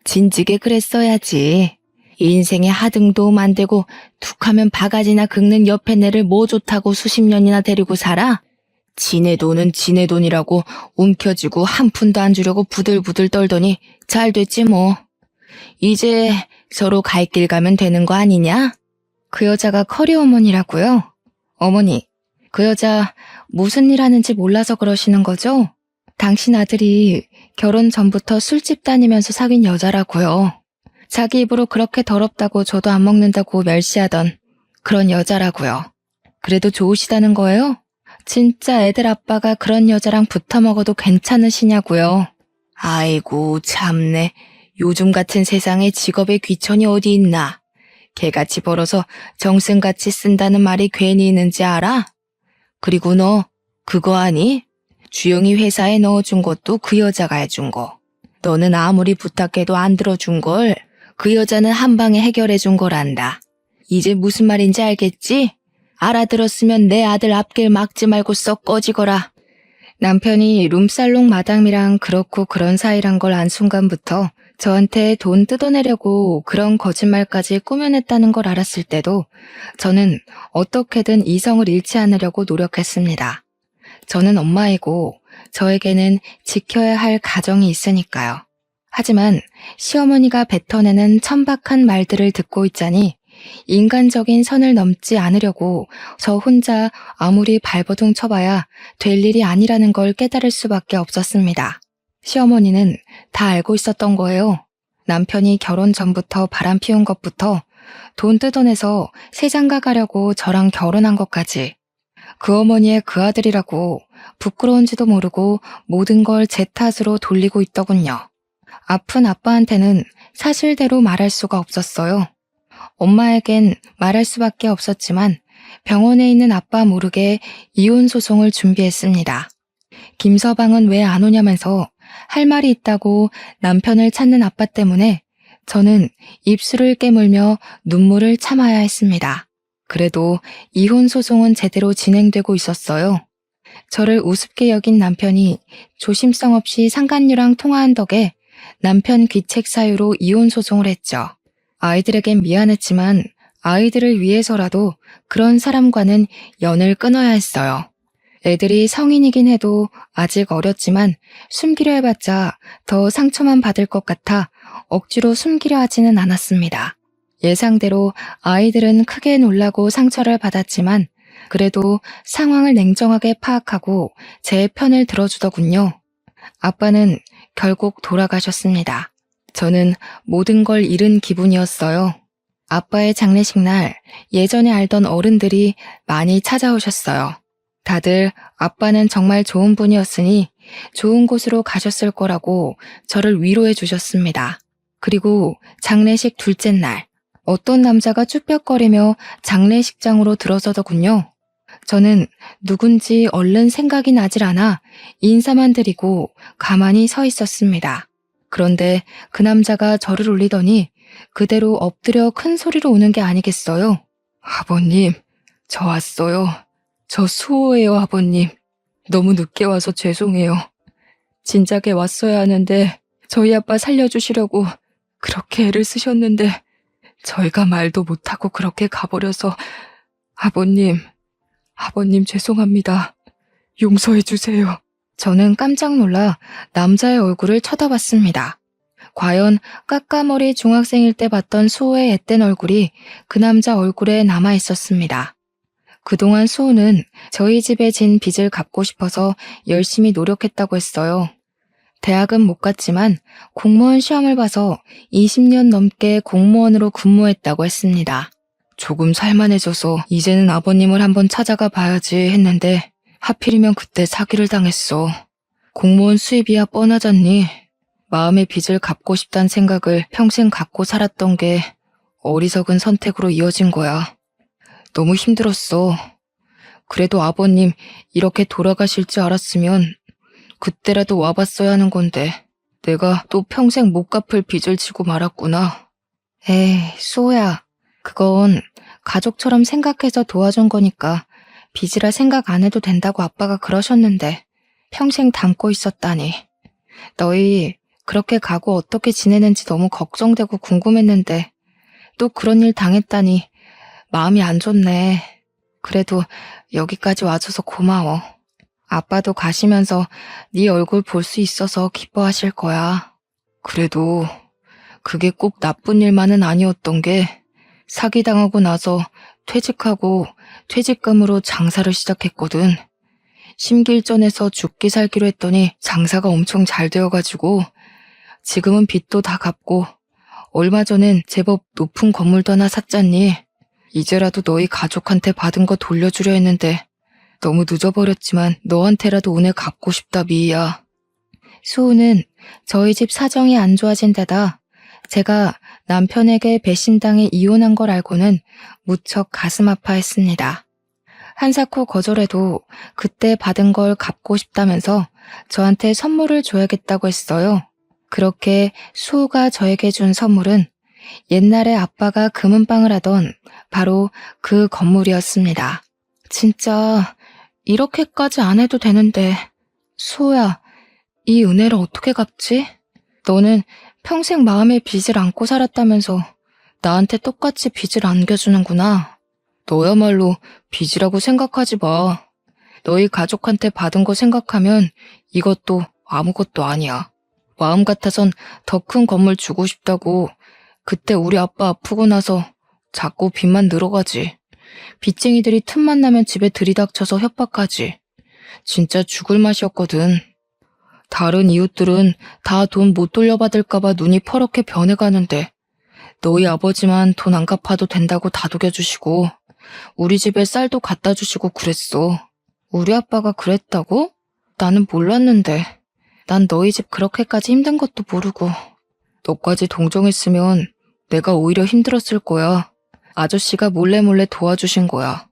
진즉에 그랬어야지. 인생에 하등도 안 되고 툭하면 바가지나 긁는 옆에 내를 뭐 좋다고 수십 년이나 데리고 살아? 지네 돈은 지네 돈이라고 움켜쥐고 한 푼도 안 주려고 부들부들 떨더니 잘 됐지 뭐. 이제 서로 갈 길 가면 되는 거 아니냐? 그 여자가 커리어우먼이라고요? 어머니, 그 여자 무슨 일 하는지 몰라서 그러시는 거죠? 당신 아들이 결혼 전부터 술집 다니면서 사귄 여자라고요. 자기 입으로 그렇게 더럽다고 저도 안 먹는다고 멸시하던 그런 여자라고요. 그래도 좋으시다는 거예요? 진짜 애들 아빠가 그런 여자랑 붙어 먹어도 괜찮으시냐고요. 아이고 참네. 요즘 같은 세상에 직업에 귀천이 어디 있나. 개같이 벌어서 정승같이 쓴다는 말이 괜히 있는지 알아? 그리고 너 그거 아니? 주영이 회사에 넣어준 것도 그 여자가 해준 거. 너는 아무리 부탁해도 안 들어준 걸 그 여자는 한 방에 해결해준 거란다. 이제 무슨 말인지 알겠지? 알아들었으면 내 아들 앞길 막지 말고 썩 꺼지거라. 남편이 룸살롱 마담이랑 그렇고 그런 사이란 걸 안 순간부터 저한테 돈 뜯어내려고 그런 거짓말까지 꾸며냈다는 걸 알았을 때도 저는 어떻게든 이성을 잃지 않으려고 노력했습니다. 저는 엄마이고 저에게는 지켜야 할 가정이 있으니까요. 하지만 시어머니가 뱉어내는 천박한 말들을 듣고 있자니 인간적인 선을 넘지 않으려고 저 혼자 아무리 발버둥 쳐봐야 될 일이 아니라는 걸 깨달을 수밖에 없었습니다. 시어머니는 다 알고 있었던 거예요. 남편이 결혼 전부터 바람 피운 것부터 돈 뜯어내서 새장가 가려고 저랑 결혼한 것까지 그 어머니의 그 아들이라고 부끄러운지도 모르고 모든 걸 제 탓으로 돌리고 있더군요. 아픈 아빠한테는 사실대로 말할 수가 없었어요. 엄마에겐 말할 수밖에 없었지만 병원에 있는 아빠 모르게 이혼 소송을 준비했습니다. 김서방은 왜 안 오냐면서 할 말이 있다고 남편을 찾는 아빠 때문에 저는 입술을 깨물며 눈물을 참아야 했습니다. 그래도 이혼 소송은 제대로 진행되고 있었어요. 저를 우습게 여긴 남편이 조심성 없이 상간녀랑 통화한 덕에 남편 귀책 사유로 이혼 소송을 했죠. 아이들에겐 미안했지만 아이들을 위해서라도 그런 사람과는 연을 끊어야 했어요. 애들이 성인이긴 해도 아직 어렸지만 숨기려 해봤자 더 상처만 받을 것 같아 억지로 숨기려 하지는 않았습니다. 예상대로 아이들은 크게 놀라고 상처를 받았지만 그래도 상황을 냉정하게 파악하고 제 편을 들어주더군요. 아빠는 결국 돌아가셨습니다. 저는 모든 걸 잃은 기분이었어요. 아빠의 장례식 날 예전에 알던 어른들이 많이 찾아오셨어요. 다들 아빠는 정말 좋은 분이었으니 좋은 곳으로 가셨을 거라고 저를 위로해 주셨습니다. 그리고 장례식 둘째 날 어떤 남자가 쭈뼛거리며 장례식장으로 들어서더군요. 저는 누군지 얼른 생각이 나질 않아 인사만 드리고 가만히 서 있었습니다. 그런데 그 남자가 저를 울리더니 그대로 엎드려 큰 소리로 우는 게 아니겠어요? 아버님, 저 왔어요. 저 수호예요, 아버님. 너무 늦게 와서 죄송해요. 진작에 왔어야 하는데 저희 아빠 살려주시려고 그렇게 애를 쓰셨는데 저희가 말도 못하고 그렇게 가버려서 아버님 죄송합니다. 용서해 주세요. 저는 깜짝 놀라 남자의 얼굴을 쳐다봤습니다. 과연 까까머리 중학생일 때 봤던 수호의 앳된 얼굴이 그 남자 얼굴에 남아 있었습니다. 그동안 수호는 저희 집에 진 빚을 갚고 싶어서 열심히 노력했다고 했어요. 대학은 못 갔지만 공무원 시험을 봐서 20년 넘게 공무원으로 근무했다고 했습니다. 조금 살만해져서 이제는 아버님을 한번 찾아가 봐야지 했는데 하필이면 그때 사기를 당했어. 공무원 수입이야 뻔하잖니. 마음의 빚을 갚고 싶다는 생각을 평생 갖고 살았던 게 어리석은 선택으로 이어진 거야. 너무 힘들었어. 그래도 아버님 이렇게 돌아가실 줄 알았으면 그때라도 와봤어야 하는 건데 내가 또 평생 못 갚을 빚을 지고 말았구나. 에이, 수호야. 그건 가족처럼 생각해서 도와준 거니까 빚이라 생각 안 해도 된다고 아빠가 그러셨는데 평생 담고 있었다니. 너희 그렇게 가고 어떻게 지내는지 너무 걱정되고 궁금했는데 또 그런 일 당했다니 마음이 안 좋네. 그래도 여기까지 와줘서 고마워. 아빠도 가시면서 네 얼굴 볼 수 있어서 기뻐하실 거야. 그래도 그게 꼭 나쁜 일만은 아니었던 게 사기당하고 나서 퇴직하고 퇴직금으로 장사를 시작했거든. 심기일전해서 죽기 살기로 했더니 장사가 엄청 잘 되어가지고 지금은 빚도 다 갚고 얼마 전엔 제법 높은 건물도 하나 샀잖니. 이제라도 너희 가족한테 받은 거 돌려주려 했는데 너무 늦어버렸지만 너한테라도 오늘 갚고 싶다, 미희야. 수호는 저희 집 사정이 안 좋아진 데다 제가 남편에게 배신당해 이혼한 걸 알고는 무척 가슴 아파했습니다. 한사코 거절해도 그때 받은 걸 갚고 싶다면서 저한테 선물을 줘야겠다고 했어요. 그렇게 수호가 저에게 준 선물은 옛날에 아빠가 금은방을 하던 바로 그 건물이었습니다. 진짜 이렇게까지 안 해도 되는데 수호야, 이 은혜를 어떻게 갚지? 너는 평생 마음의 빚을 안고 살았다면서 나한테 똑같이 빚을 안겨주는구나. 너야말로 빚이라고 생각하지 마. 너희 가족한테 받은 거 생각하면 이것도 아무것도 아니야. 마음 같아선 더 큰 건물 주고 싶다고 그때 우리 아빠 아프고 나서 자꾸 빚만 늘어가지. 빚쟁이들이 틈만 나면 집에 들이닥쳐서 협박하지. 진짜 죽을 맛이었거든. 다른 이웃들은 다 돈 못 돌려받을까봐 눈이 퍼렇게 변해가는데 너희 아버지만 돈 안 갚아도 된다고 다독여주시고 우리 집에 쌀도 갖다 주시고 그랬어. 우리 아빠가 그랬다고? 나는 몰랐는데. 난 너희 집 그렇게까지 힘든 것도 모르고. 너까지 동정했으면 내가 오히려 힘들었을 거야. 아저씨가 몰래 도와주신 거야.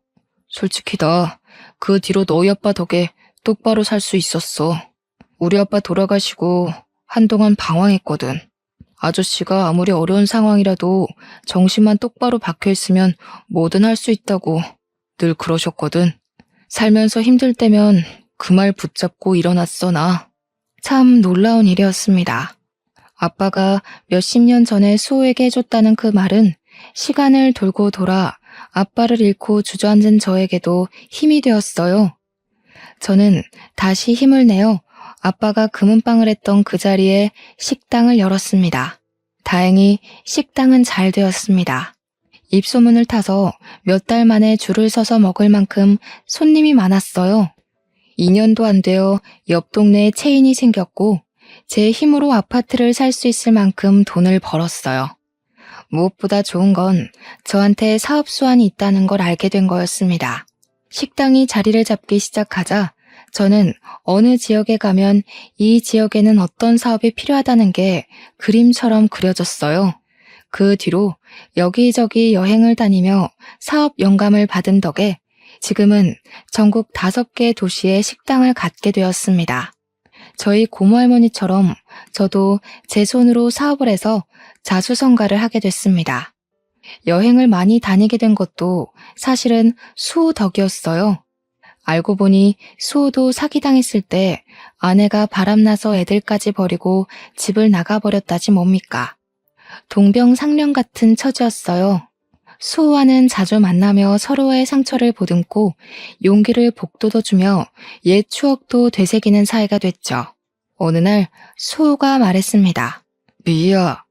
솔직히 나 그 뒤로 너희 아빠 덕에 똑바로 살 수 있었어. 우리 아빠 돌아가시고 한동안 방황했거든. 아저씨가 아무리 어려운 상황이라도 정신만 똑바로 박혀있으면 뭐든 할 수 있다고 늘 그러셨거든. 살면서 힘들 때면 그 말 붙잡고 일어났어, 나. 참 놀라운 일이었습니다. 아빠가 몇십 년 전에 수호에게 해줬다는 그 말은 시간을 돌고 돌아 아빠를 잃고 주저앉은 저에게도 힘이 되었어요. 저는 다시 힘을 내어 아빠가 금은방을 했던 그 자리에 식당을 열었습니다. 다행히 식당은 잘 되었습니다. 입소문을 타서 몇 달 만에 줄을 서서 먹을 만큼 손님이 많았어요. 2년도 안 되어 옆 동네에 체인이 생겼고 제 힘으로 아파트를 살 수 있을 만큼 돈을 벌었어요. 무엇보다 좋은 건 저한테 사업 수완이 있다는 걸 알게 된 거였습니다. 식당이 자리를 잡기 시작하자 저는 어느 지역에 가면 이 지역에는 어떤 사업이 필요하다는 게 그림처럼 그려졌어요. 그 뒤로 여기저기 여행을 다니며 사업 영감을 받은 덕에 지금은 전국 5개 도시에 식당을 갖게 되었습니다. 저희 고모할머니처럼 저도 제 손으로 사업을 해서 자수성가를 하게 됐습니다. 여행을 많이 다니게 된 것도 사실은 수호 덕이었어요. 알고 보니 수호도 사기당했을 때 아내가 바람나서 애들까지 버리고 집을 나가버렸다지 뭡니까. 동병상련 같은 처지였어요. 수호와는 자주 만나며 서로의 상처를 보듬고 용기를 북돋워주며 옛 추억도 되새기는 사이가 됐죠. 어느 날 수호가 말했습니다. 미희야,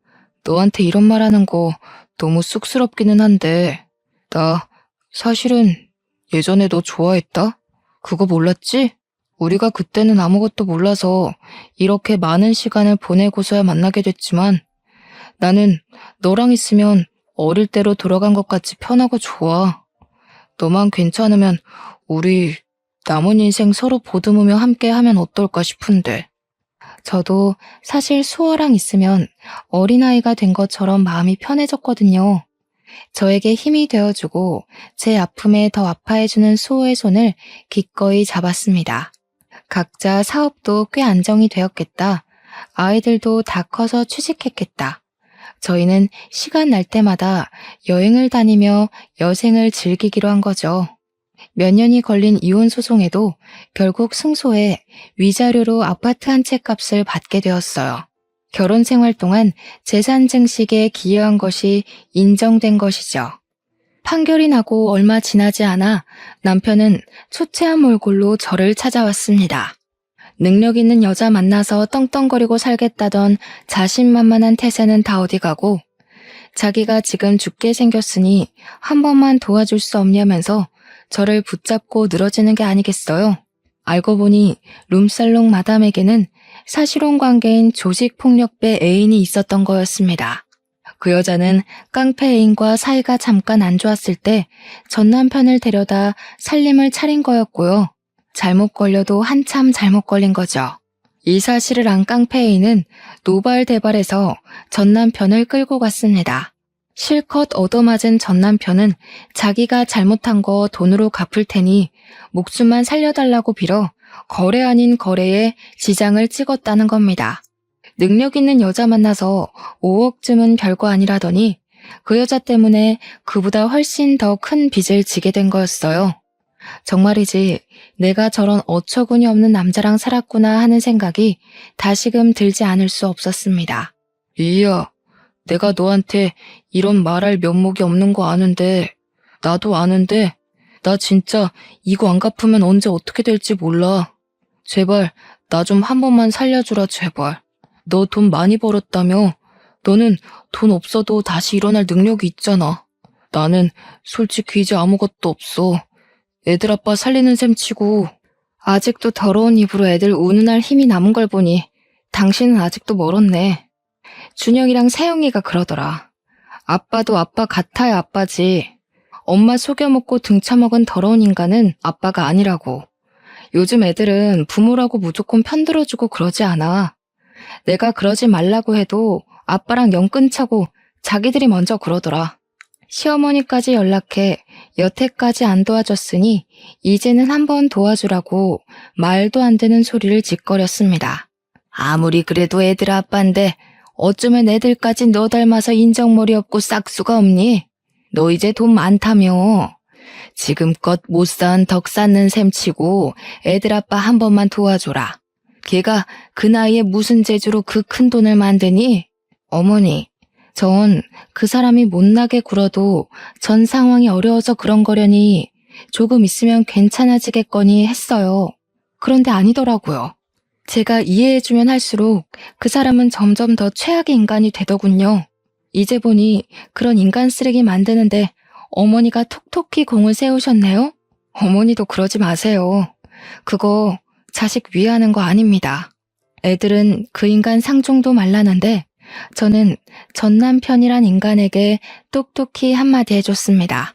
너한테 이런 말 하는 거 너무 쑥스럽기는 한데 나 사실은 예전에 너 좋아했다? 그거 몰랐지? 우리가 그때는 아무것도 몰라서 이렇게 많은 시간을 보내고서야 만나게 됐지만 나는 너랑 있으면 어릴 때로 돌아간 것 같이 편하고 좋아. 너만 괜찮으면 우리 남은 인생 서로 보듬으며 함께 하면 어떨까 싶은데. 저도 사실 수호랑 있으면 어린아이가 된 것처럼 마음이 편해졌거든요. 저에게 힘이 되어주고 제 아픔에 더 아파해주는 수호의 손을 기꺼이 잡았습니다. 각자 사업도 꽤 안정이 되었겠다. 아이들도 다 커서 취직했겠다. 저희는 시간 날 때마다 여행을 다니며 여생을 즐기기로 한 거죠. 몇 년이 걸린 이혼 소송에도 결국 승소해 위자료로 아파트 한 채 값을 받게 되었어요. 결혼 생활 동안 재산 증식에 기여한 것이 인정된 것이죠. 판결이 나고 얼마 지나지 않아 남편은 초췌한 몰골로 저를 찾아왔습니다. 능력 있는 여자 만나서 떵떵거리고 살겠다던 자신만만한 태세는 다 어디 가고 자기가 지금 죽게 생겼으니 한 번만 도와줄 수 없냐면서 저를 붙잡고 늘어지는 게 아니겠어요. 알고 보니 룸살롱 마담에게는 사실혼 관계인 조직폭력배 애인이 있었던 거였습니다. 그 여자는 깡패 애인과 사이가 잠깐 안 좋았을 때 전 남편을 데려다 살림을 차린 거였고요. 잘못 걸려도 한참 잘못 걸린 거죠. 이 사실을 안 깡패 애인은 노발대발해서 전 남편을 끌고 갔습니다. 실컷 얻어맞은 전 남편은 자기가 잘못한 거 돈으로 갚을 테니 목숨만 살려달라고 빌어 거래 아닌 거래에 지장을 찍었다는 겁니다. 능력 있는 여자 만나서 5억쯤은 별거 아니라더니 그 여자 때문에 그보다 훨씬 더 큰 빚을 지게 된 거였어요. 정말이지 내가 저런 어처구니 없는 남자랑 살았구나 하는 생각이 다시금 들지 않을 수 없었습니다. 이야, 내가 너한테 이런 말할 면목이 없는 거 아는데, 나도 아는데, 나 진짜 이거 안 갚으면 언제 어떻게 될지 몰라. 제발 나 좀 한 번만 살려주라 제발. 너 돈 많이 벌었다며? 너는 돈 없어도 다시 일어날 능력이 있잖아. 나는 솔직히 이제 아무것도 없어. 애들 아빠 살리는 셈 치고 아직도 더러운 입으로 애들 우는할 힘이 남은 걸 보니 당신은 아직도 멀었네. 준영이랑 세영이가 그러더라. 아빠도 아빠 같아야 아빠지. 엄마 속여먹고 등쳐먹은 더러운 인간은 아빠가 아니라고. 요즘 애들은 부모라고 무조건 편들어주고 그러지 않아. 내가 그러지 말라고 해도 아빠랑 영 끊자고 자기들이 먼저 그러더라. 시어머니까지 연락해 여태까지 안 도와줬으니 이제는 한번 도와주라고 말도 안 되는 소리를 짓거렸습니다. 아무리 그래도 애들 아빠인데 어쩌면 애들까지 너 닮아서 인정머리 없고 싹수가 없니? 너 이제 돈 많다며. 지금껏 못 쌓은 덕 쌓는 셈 치고 애들 아빠 한 번만 도와줘라. 걔가 그 나이에 무슨 재주로 그 큰 돈을 만드니? 어머니, 전 그 사람이 못나게 굴어도 전 상황이 어려워서 그런 거려니 조금 있으면 괜찮아지겠거니 했어요. 그런데 아니더라고요. 제가 이해해주면 할수록 그 사람은 점점 더 최악의 인간이 되더군요. 이제 보니 그런 인간 쓰레기 만드는데 어머니가 톡톡히 공을 세우셨네요? 어머니도 그러지 마세요. 그거 자식 위하는 거 아닙니다. 애들은 그 인간 상종도 말라는데 저는 전 남편이란 인간에게 똑똑히 한마디 해줬습니다.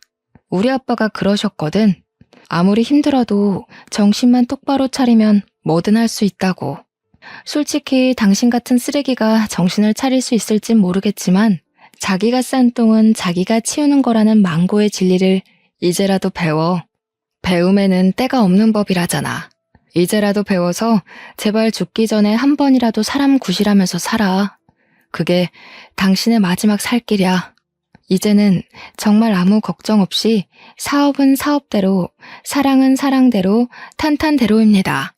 우리 아빠가 그러셨거든. 아무리 힘들어도 정신만 똑바로 차리면 뭐든 할 수 있다고. 솔직히 당신 같은 쓰레기가 정신을 차릴 수 있을진 모르겠지만 자기가 싼 똥은 자기가 치우는 거라는 망고의 진리를 이제라도 배워. 배움에는 때가 없는 법이라잖아. 이제라도 배워서 제발 죽기 전에 한 번이라도 사람 구실하면서 살아. 그게 당신의 마지막 살 길이야. 이제는 정말 아무 걱정 없이 사업은 사업대로, 사랑은 사랑대로, 탄탄대로입니다.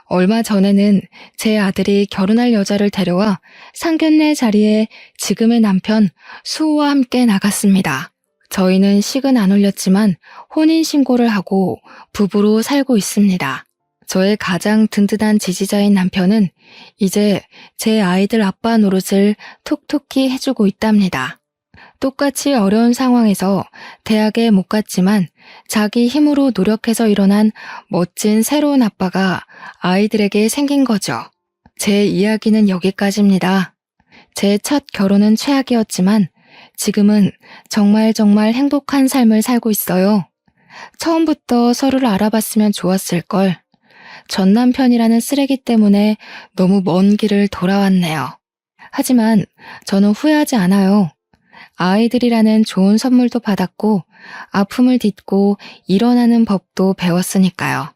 얼마 전에는 제 아들이 결혼할 여자를 데려와 상견례 자리에 지금의 남편 수호와 함께 나갔습니다. 저희는 식은 안 올렸지만 혼인신고를 하고 부부로 살고 있습니다. 저의 가장 든든한 지지자인 남편은 이제 제 아이들 아빠 노릇을 톡톡히 해주고 있답니다. 똑같이 어려운 상황에서 대학에 못 갔지만 자기 힘으로 노력해서 일어난 멋진 새로운 아빠가 아이들에게 생긴 거죠. 제 이야기는 여기까지입니다. 제 첫 결혼은 최악이었지만 지금은 정말 행복한 삶을 살고 있어요. 처음부터 서로를 알아봤으면 좋았을걸. 전 남편이라는 쓰레기 때문에 너무 먼 길을 돌아왔네요. 하지만 저는 후회하지 않아요. 아이들이라는 좋은 선물도 받았고 아픔을 딛고 일어나는 법도 배웠으니까요.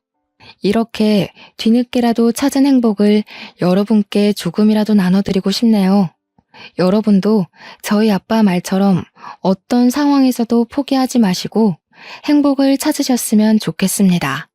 이렇게 뒤늦게라도 찾은 행복을 여러분께 조금이라도 나눠드리고 싶네요. 여러분도 저희 아빠 말처럼 어떤 상황에서도 포기하지 마시고 행복을 찾으셨으면 좋겠습니다.